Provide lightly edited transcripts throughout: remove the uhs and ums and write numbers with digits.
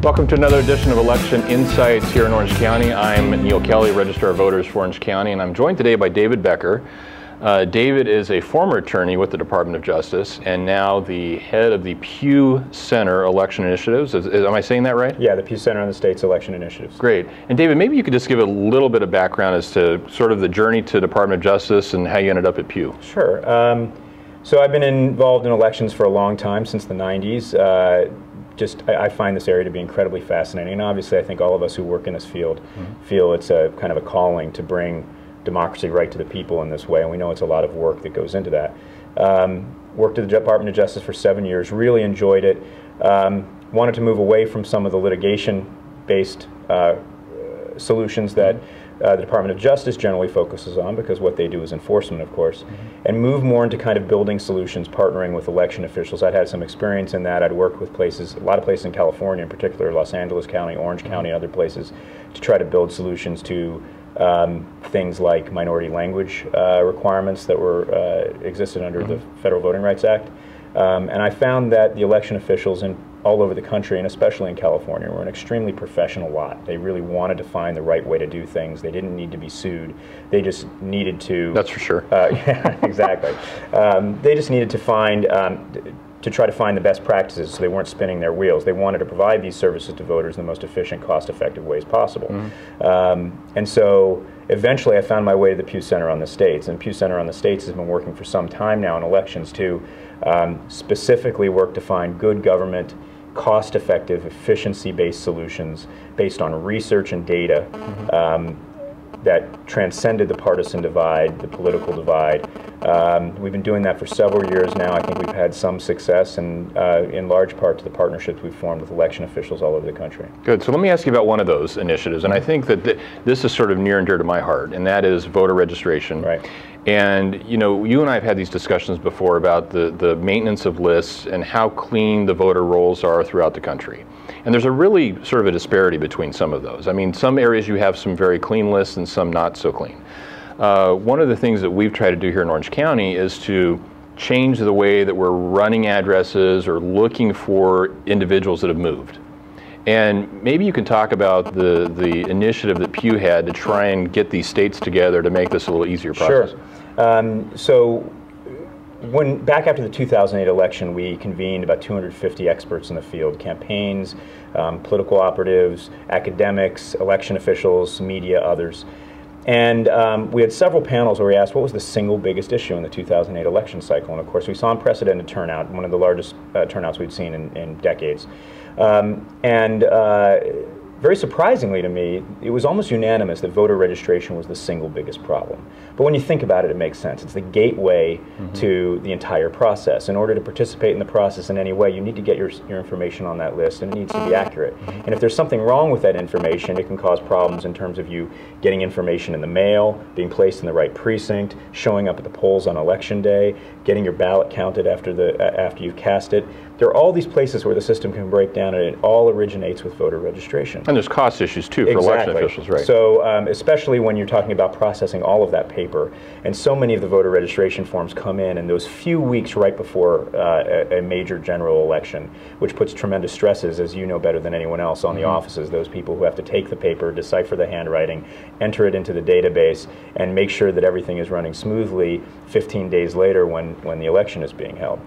Welcome to another edition of Election Insights here in Orange County. I'm Neal Kelley, Registrar of Voters for Orange County, and I'm joined today by David Becker. David is a former attorney with the Department of Justice and now the head of the Pew Center Election Initiatives. Am I saying that right? Yeah, the Pew Center on the state's election initiatives. Great. And David, maybe you could just give a little bit of background as to sort of the journey to Department of Justice and how you ended up at Pew. Sure. So I've been involved in elections for a long time, since the 90s. I find this area to be incredibly fascinating, and obviously I think all of us who work in this field feel it's a kind of a calling to bring democracy right to the people in this way, and we know it's a lot of work that goes into that. Worked at the Department of Justice for 7 years, really enjoyed it, wanted to move away from some of the litigation-based solutions that the Department of Justice generally focuses on, because what they do is enforcement, of course, and move more into kind of building solutions, partnering with election officials. I'd had some experience in that. I'd worked with a lot of places in California, in particular Los Angeles County, Orange County, and other places, to try to build solutions to things like minority language requirements that existed under the Federal Voting Rights Act. And I found that the election officials all over the country, and especially in California, were an extremely professional lot. They really wanted to find the right way to do things. They didn't need to be sued. They just needed to... That's for sure. Yeah, exactly. They just needed to try to find the best practices, so they weren't spinning their wheels. They wanted to provide these services to voters in the most efficient, cost-effective ways possible. And so eventually I found my way to the Pew Center on the States, and Pew Center on the States has been working for some time now in elections to specifically work to find good government, cost-effective, efficiency-based solutions based on research and data that transcended the partisan divide, the political divide. We've been doing that for several years now. I think we've had some success, and in large part to the partnerships we've formed with election officials all over the country. Good. So let me ask you about one of those initiatives, and I think that this is sort of near and dear to my heart, and that is voter registration. Right. And you know, you and I have had these discussions before about the maintenance of lists and how clean the voter rolls are throughout the country. And there's a really sort of a disparity between some of those. I mean, some areas you have some very clean lists and some not so clean. One of the things that we've tried to do here in Orange County is to change the way that we're running addresses or looking for individuals that have moved. And maybe you can talk about the initiative that Pew had to try and get these states together to make this a little easier process. Sure. So back after the 2008 election, we convened about 250 experts in the field: campaigns, political operatives, academics, election officials, media, others. And we had several panels where we asked what was the single biggest issue in the 2008 election cycle. And of course we saw unprecedented turnout, one of the largest turnouts we'd seen in decades. Very surprisingly to me, it was almost unanimous that voter registration was the single biggest problem. But when you think about it, it makes sense. It's the gateway to the entire process. In order to participate in the process in any way, you need to get your information on that list, and it needs to be accurate. And if there's something wrong with that information, it can cause problems in terms of you getting information in the mail, being placed in the right precinct, showing up at the polls on election day, getting your ballot counted after you've cast it. There are all these places where the system can break down, and it all originates with voter registration. And there's cost issues too for election officials, right? So especially when you're talking about processing all of that paper, and so many of the voter registration forms come in those few weeks right before a major general election, which puts tremendous stresses, as you know better than anyone else, on the offices, those people who have to take the paper, decipher the handwriting, enter it into the database, and make sure that everything is running smoothly 15 days later when the election is being held.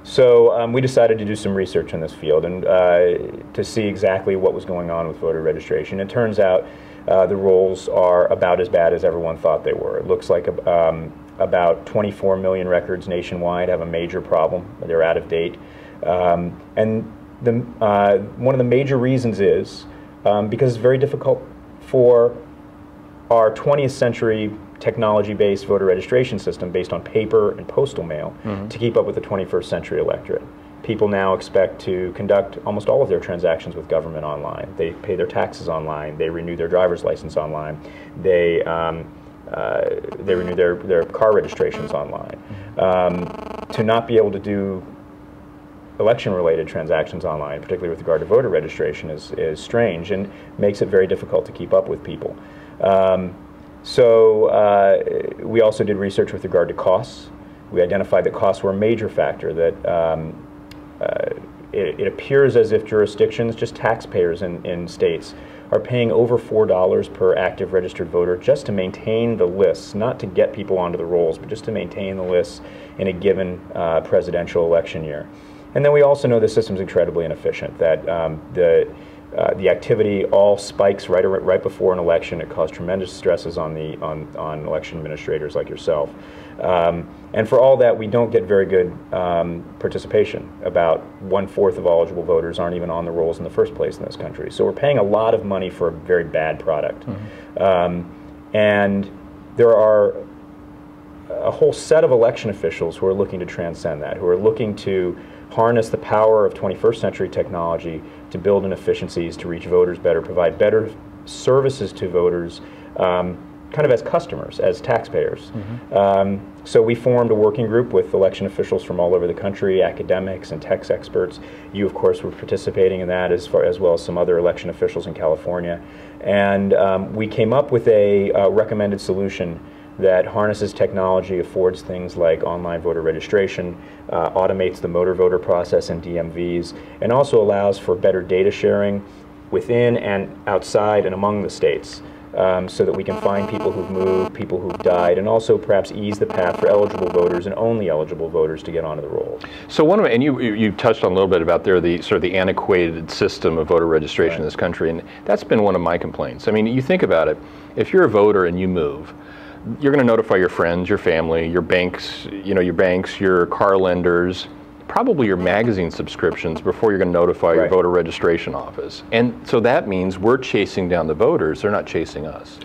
So we decided to do some research in this field and to see exactly what was going on with voter registration. It turns out the rolls are about as bad as everyone thought they were. It looks like about 24 million records nationwide have a major problem. They're out of date. And one of the major reasons is because it's very difficult for our 20th century technology-based voter registration system based on paper and postal mail to keep up with the 21st century electorate. People now expect to conduct almost all of their transactions with government online. They pay their taxes online. They renew their driver's license online. They renew their car registrations online. To not be able to do election-related transactions online, particularly with regard to voter registration, is strange and makes it very difficult to keep up with people. So we also did research with regard to costs. We identified that costs were a major factor, that it appears as if jurisdictions, just taxpayers in states, are paying over $4 per active registered voter just to maintain the lists, not to get people onto the rolls, but just to maintain the lists in a given presidential election year. And then we also know the system's incredibly inefficient, that the activity all spikes right before an election. It caused tremendous stresses on election administrators like yourself. And for all that, we don't get very good participation. About 1/4 of eligible voters aren't even on the rolls in the first place in this country. So we're paying a lot of money for a very bad product. And there are a whole set of election officials who are looking to transcend that, who are looking to harness the power of 21st century technology to build in efficiencies, to reach voters better, provide better services to voters, kind of as customers, as taxpayers. So we formed a working group with election officials from all over the country, academics and tax experts. You, of course, were participating in that, as well as some other election officials in California. And we came up with a recommended solution that harnesses technology, affords things like online voter registration, automates the motor voter process in DMVs, and also allows for better data sharing within and outside and among the states, so that we can find people who've moved, people who've died, and also perhaps ease the path for eligible voters and only eligible voters to get onto the rolls. So one of it, and you touched on a little bit about there, the sort of the antiquated system of voter registration in this country, and that's been one of my complaints. I mean, you think about it, if you're a voter and you move, you're going to notify your friends, your family, your banks, your car lenders, probably your magazine subscriptions before you're going to notify your voter registration office. And so that means we're chasing down the voters, they're not chasing us.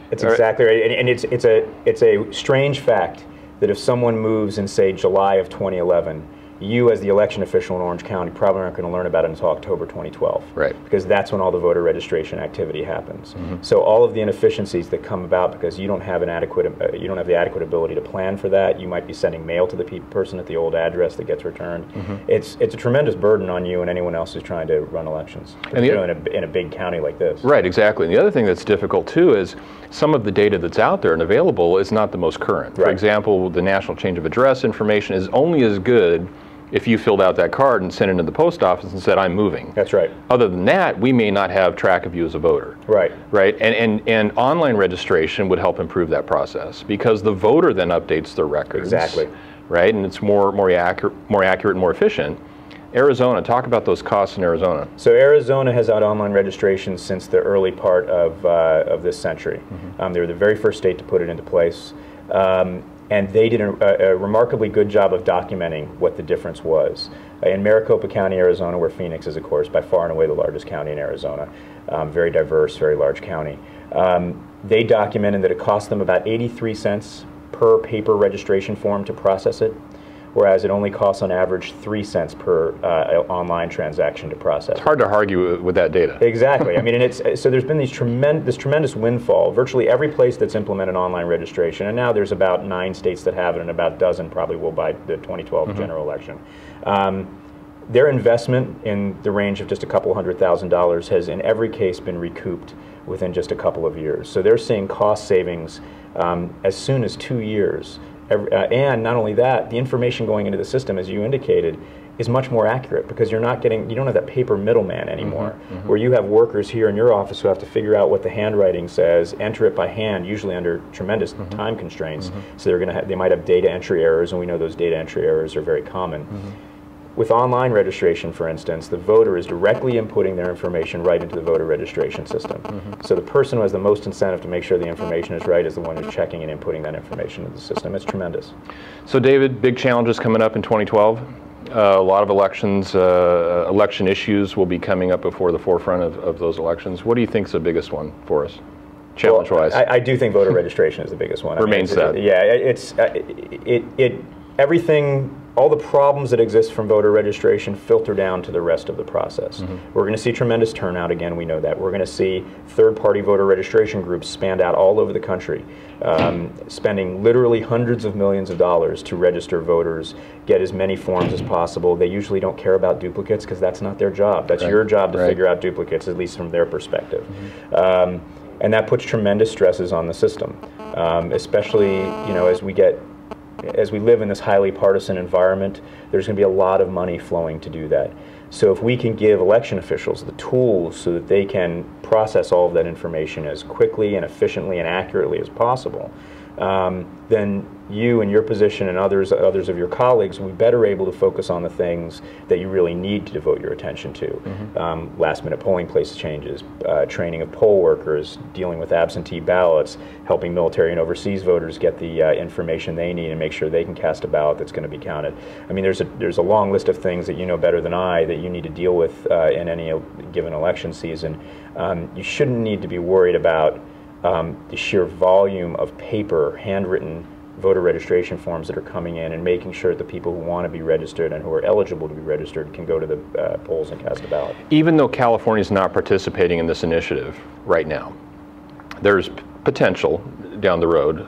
It's exactly right. And it's a strange fact that if someone moves in, say, July of 2011, you as the election official in Orange County probably aren't going to learn about it until October 2012. Right. Because that's when all the voter registration activity happens. So all of the inefficiencies that come about because you don't have the adequate ability to plan for that. You might be sending mail to the person at the old address that gets returned. It's a tremendous burden on you and anyone else who's trying to run elections, in a big county like this. Right, exactly. And the other thing that's difficult too is some of the data that's out there and available is not the most current. For example, the national change of address information is only as good if you filled out that card and sent it to the post office and said, I'm moving. That's right. Other than that, we may not have track of you as a voter. Right. Right? And online registration would help improve that process because the voter then updates their records. Exactly. Right? And it's more accurate and more efficient. Arizona, talk about those costs in Arizona. So Arizona has had online registration since the early part of this century. They were the very first state to put it into place. And they did a remarkably good job of documenting what the difference was. In Maricopa County, Arizona, where Phoenix is, of course, by far and away the largest county in Arizona, very diverse, very large county, they documented that it cost them about 83 cents per paper registration form to process it, whereas it only costs on average 3 cents per online transaction to process. It's hard to argue with that data. Exactly. I mean, and so there's been this tremendous windfall. Virtually every place that's implemented online registration, and now there's about 9 states that have it, and about a dozen probably will by the 2012 general election. Their investment in the range of just a couple $100,000 has in every case been recouped within just a couple of years. So they're seeing cost savings as soon as 2 years. And not only that, the information going into the system, as you indicated, is much more accurate because you don't have that paper middleman anymore, where you have workers here in your office who have to figure out what the handwriting says, enter it by hand, usually under tremendous time constraints. So they might have data entry errors, and we know those data entry errors are very common. With online registration, for instance, the voter is directly inputting their information right into the voter registration system. So the person who has the most incentive to make sure the information is right is the one who's checking and inputting that information into the system. It's tremendous. So David, big challenges coming up in 2012. A lot of election issues will be coming up before the forefront of those elections. What do you think is the biggest one for us, challenge-wise? Well, I do think voter registration is the biggest one. Remains that. Yeah, everything. All the problems that exist from voter registration filter down to the rest of the process. We're going to see tremendous turnout again, we know that. We're going to see third-party voter registration groups spanned out all over the country, spending literally hundreds of millions of dollars to register voters, get as many forms as possible. They usually don't care about duplicates because that's not their job. That's your job to figure out duplicates, at least from their perspective. And that puts tremendous stresses on the system, especially as we live in this highly partisan environment. There's going to be a lot of money flowing to do that. So if we can give election officials the tools so that they can process all of that information as quickly and efficiently and accurately as possible, then you and your position and others of your colleagues will be better able to focus on the things that you really need to devote your attention to. Last-minute polling place changes, training of poll workers, dealing with absentee ballots, helping military and overseas voters get the information they need and make sure they can cast a ballot that's going to be counted. I mean, there's a long list of things that you know better than I that you need to deal with in any given election season. You shouldn't need to be worried about the sheer volume of paper, handwritten voter registration forms that are coming in, and making sure that the people who want to be registered and who are eligible to be registered can go to the polls and cast a ballot. Even though California is not participating in this initiative right now, there's potential down the road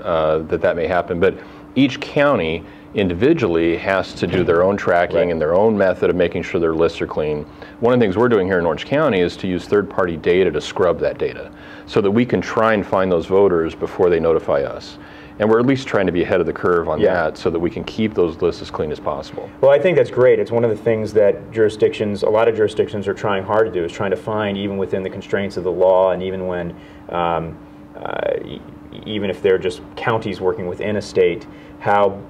that may happen, but each county individually has to do their own tracking and their own method of making sure their lists are clean. One of the things we're doing here in Orange County is to use third-party data to scrub that data so that we can try and find those voters before they notify us. And we're at least trying to be ahead of the curve on that so that we can keep those lists as clean as possible. Well, I think that's great. It's one of the things that a lot of jurisdictions are trying hard to do, is trying to find, even within the constraints of the law, and even when, even if they're just counties working within a state, how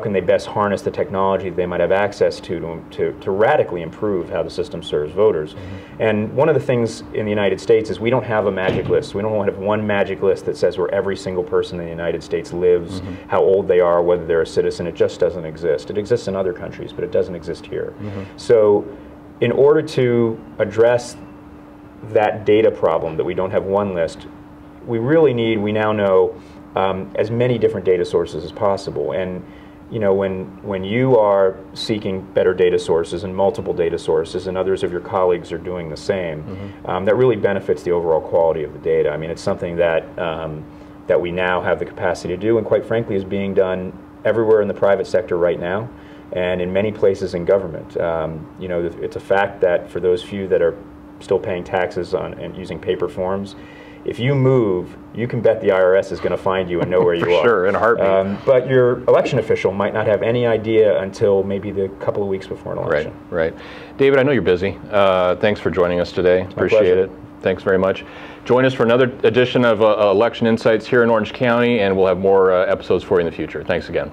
can they best harness the technology that they might have access to radically improve how the system serves voters. And one of the things in the United States is we don't have a magic list. We don't have one magic list that says where every single person in the United States lives, how old they are, whether they're a citizen. It just doesn't exist. It exists in other countries, but it doesn't exist here. So in order to address that data problem, that we don't have one list, we now know as many different data sources as possible. And you know, when you are seeking better data sources and multiple data sources, and others of your colleagues are doing the same, that really benefits the overall quality of the data. I mean, it's something that that we now have the capacity to do, and quite frankly is being done everywhere in the private sector right now, and in many places in government. You know, it's a fact that for those few that are still paying taxes and using paper forms, if you move, you can bet the IRS is going to find you and know where you are. Sure, in a heartbeat. But your election official might not have any idea until maybe the couple of weeks before an election. Right. David, I know you're busy. Thanks for joining us today. Appreciate it. Thanks very much. Join us for another edition of Election Insights here in Orange County, and we'll have more episodes for you in the future. Thanks again.